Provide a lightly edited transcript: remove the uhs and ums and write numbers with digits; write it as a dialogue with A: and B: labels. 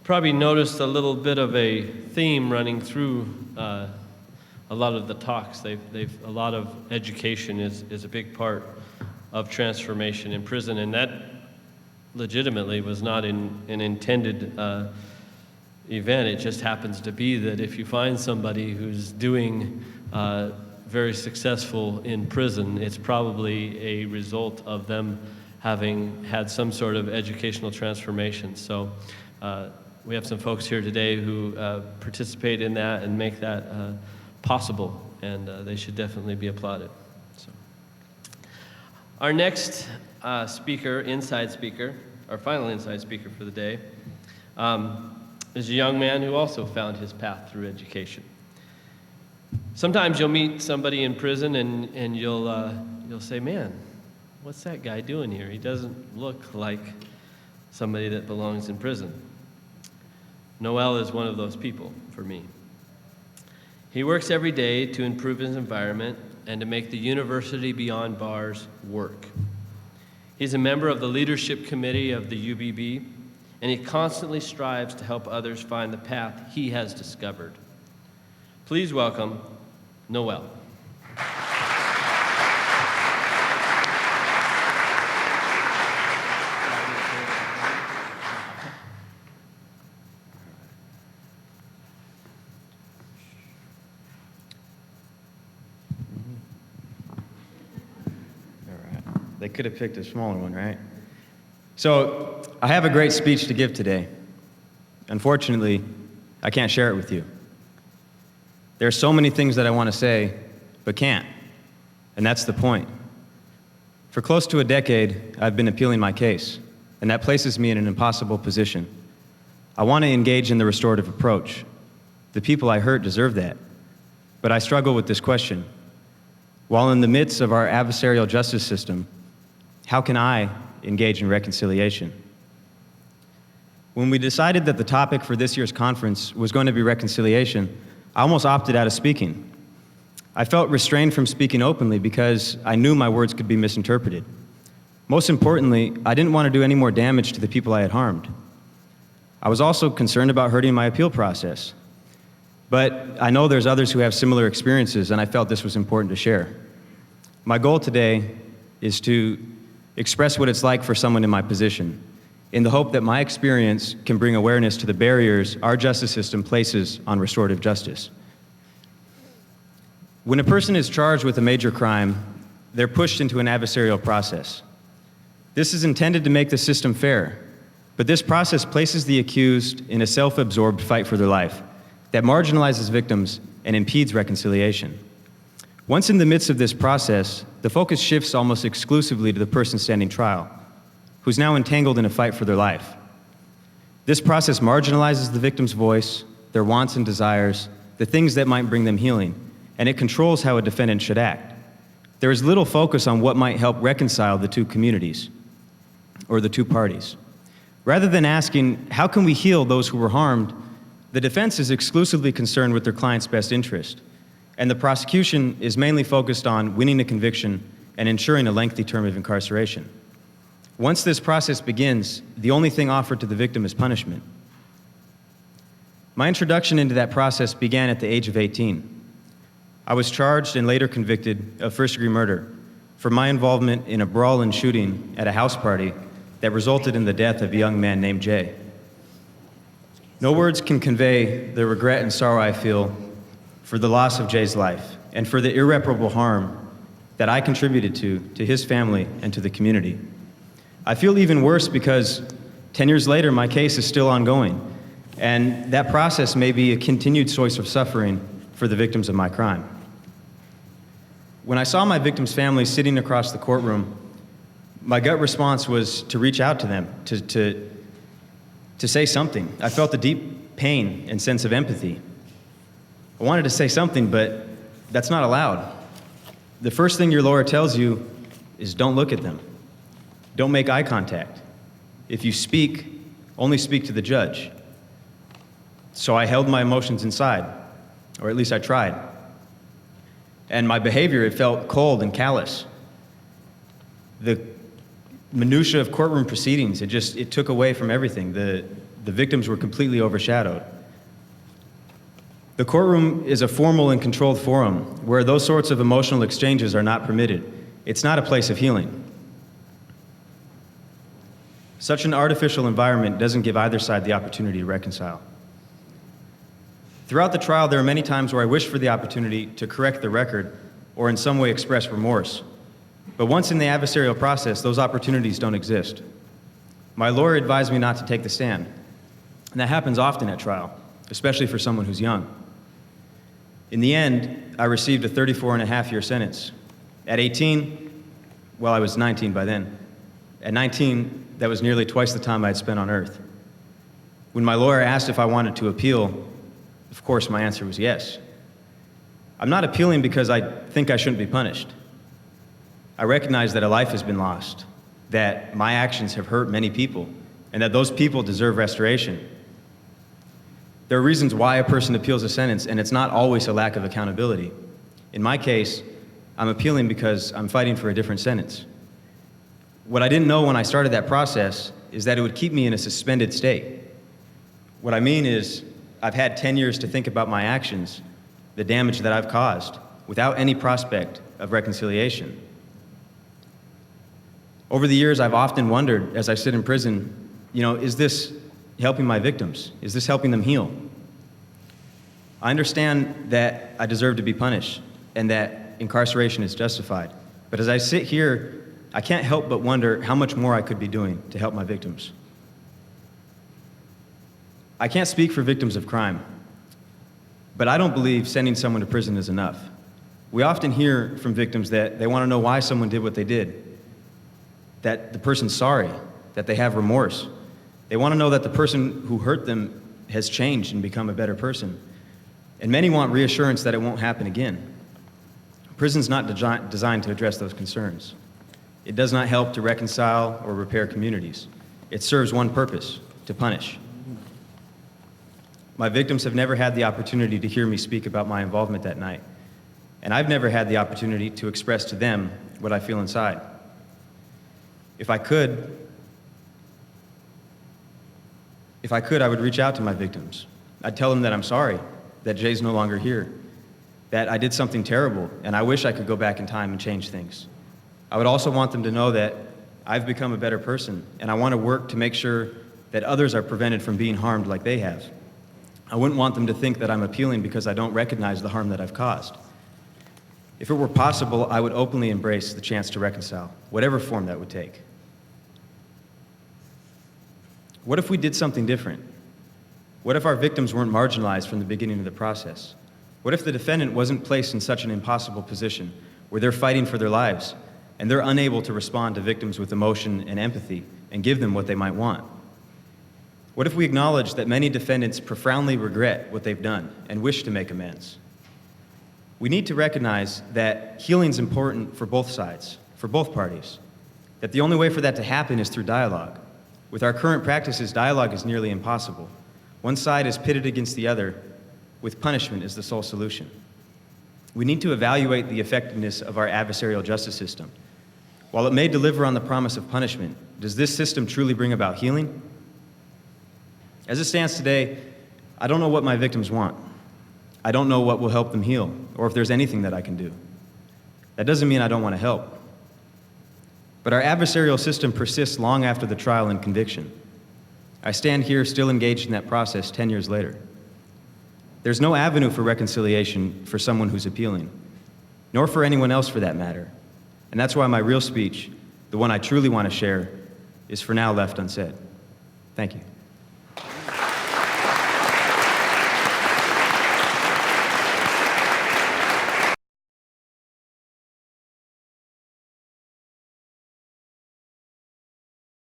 A: Probably noticed a little bit of a theme running through a lot of the talks. A lot of education is a big part of transformation in prison, and that legitimately was not an intended event. It just happens to be that if you find somebody who's doing very successful in prison, it's probably a result of them having had some sort of educational transformation. So we have some folks here today who participate in that and make that possible, and they should definitely be applauded. So, our next speaker, our final inside speaker for the day, is a young man who also found his path through education. Sometimes you'll meet somebody in prison and you'll say, man, what's that guy doing here? He doesn't look like somebody that belongs in prison. Noel is one of those people for me. He works every day to improve his environment and to make the University Beyond Bars work. He's a member of the leadership committee of the UBB, and he constantly strives to help others find the path he has discovered. Please welcome Noel.
B: They could have picked a smaller one, right? So, I have a great speech to give today. Unfortunately, I can't share it with you. There are so many things that I want to say, but can't. And that's the point. For close to a decade, I've been appealing my case, and that places me in an impossible position. I want to engage in the restorative approach. The people I hurt deserve that. But I struggle with this question. While in the midst of our adversarial justice system, how can I engage in reconciliation? When we decided that the topic for this year's conference was going to be reconciliation, I almost opted out of speaking. I felt restrained from speaking openly because I knew my words could be misinterpreted. Most importantly, I didn't want to do any more damage to the people I had harmed. I was also concerned about hurting my appeal process. But I know there's others who have similar experiences, and I felt this was important to share. My goal today is to express what it's like for someone in my position, in the hope that my experience can bring awareness to the barriers our justice system places on restorative justice. When a person is charged with a major crime, they're pushed into an adversarial process. This is intended to make the system fair, but this process places the accused in a self-absorbed fight for their life that marginalizes victims and impedes reconciliation. Once in the midst of this process, the focus shifts almost exclusively to the person standing trial, who's now entangled in a fight for their life. This process marginalizes the victim's voice, their wants and desires, the things that might bring them healing, and it controls how a defendant should act. There is little focus on what might help reconcile the two communities, or the two parties. Rather than asking, how can we heal those who were harmed, the defense is exclusively concerned with their client's best interest, and the prosecution is mainly focused on winning a conviction and ensuring a lengthy term of incarceration. Once this process begins, the only thing offered to the victim is punishment. My introduction into that process began at the age of 18. I was charged and later convicted of first-degree murder for my involvement in a brawl and shooting at a house party that resulted in the death of a young man named Jay. No words can convey the regret and sorrow I feel for the loss of Jay's life and for the irreparable harm that I contributed to his family and to the community. I feel even worse because 10 years later, my case is still ongoing, and that process may be a continued source of suffering for the victims of my crime. When I saw my victims' families sitting across the courtroom, my gut response was to reach out to them, to say something. I felt a deep pain and sense of empathy. I wanted to say something, but that's not allowed. The first thing your lawyer tells you is don't look at them. Don't make eye contact. If you speak, only speak to the judge. So I held my emotions inside, or at least I tried. And my behavior, it felt cold and callous. The minutia of courtroom proceedings, it took away from everything. The the victims were completely overshadowed. The courtroom is a formal and controlled forum where those sorts of emotional exchanges are not permitted. It's not a place of healing. Such an artificial environment doesn't give either side the opportunity to reconcile. Throughout the trial, there are many times where I wish for the opportunity to correct the record or in some way express remorse. But once in the adversarial process, those opportunities don't exist. My lawyer advised me not to take the stand, and that happens often at trial, especially for someone who's young. In the end, I received a 34.5-year sentence. At 18, well, I was 19 by then. At 19, that was nearly twice the time I had spent on earth. When my lawyer asked if I wanted to appeal, of course, my answer was yes. I'm not appealing because I think I shouldn't be punished. I recognize that a life has been lost, that my actions have hurt many people, and that those people deserve restoration. There are reasons why a person appeals a sentence, and it's not always a lack of accountability. In my case, I'm appealing because I'm fighting for a different sentence. What I didn't know when I started that process is that it would keep me in a suspended state. What I mean is, I've had 10 years to think about my actions, the damage that I've caused, without any prospect of reconciliation. Over the years, I've often wondered, as I sit in prison, is this helping my victims? Is this helping them heal? I understand that I deserve to be punished and that incarceration is justified. But as I sit here, I can't help but wonder how much more I could be doing to help my victims. I can't speak for victims of crime, but I don't believe sending someone to prison is enough. We often hear from victims that they want to know why someone did what they did, that the person's sorry, that they have remorse. They want to know that the person who hurt them has changed and become a better person. And many want reassurance that it won't happen again. Prison's not designed to address those concerns. It does not help to reconcile or repair communities. It serves one purpose: to punish. My victims have never had the opportunity to hear me speak about my involvement that night, and I've never had the opportunity to express to them what I feel inside. If I could, I would reach out to my victims. I'd tell them that I'm sorry, that Jay's no longer here, that I did something terrible, and I wish I could go back in time and change things. I would also want them to know that I've become a better person, and I want to work to make sure that others are prevented from being harmed like they have. I wouldn't want them to think that I'm appealing because I don't recognize the harm that I've caused. If it were possible, I would openly embrace the chance to reconcile, whatever form that would take. What if we did something different? What if our victims weren't marginalized from the beginning of the process? What if the defendant wasn't placed in such an impossible position where they're fighting for their lives and they're unable to respond to victims with emotion and empathy and give them what they might want? What if we acknowledge that many defendants profoundly regret what they've done and wish to make amends? We need to recognize that healing is important for both sides, for both parties, that the only way for that to happen is through dialogue. With our current practices, dialogue is nearly impossible. One side is pitted against the other, with punishment as the sole solution. We need to evaluate the effectiveness of our adversarial justice system. While it may deliver on the promise of punishment, does this system truly bring about healing? As it stands today, I don't know what my victims want. I don't know what will help them heal, or if there's anything that I can do. That doesn't mean I don't want to help. But our adversarial system persists long after the trial and conviction. I stand here still engaged in that process 10 years later. There's no avenue for reconciliation for someone who's appealing, nor for anyone else for that matter. And that's why my real speech, the one I truly want to share, is for now left unsaid. Thank you.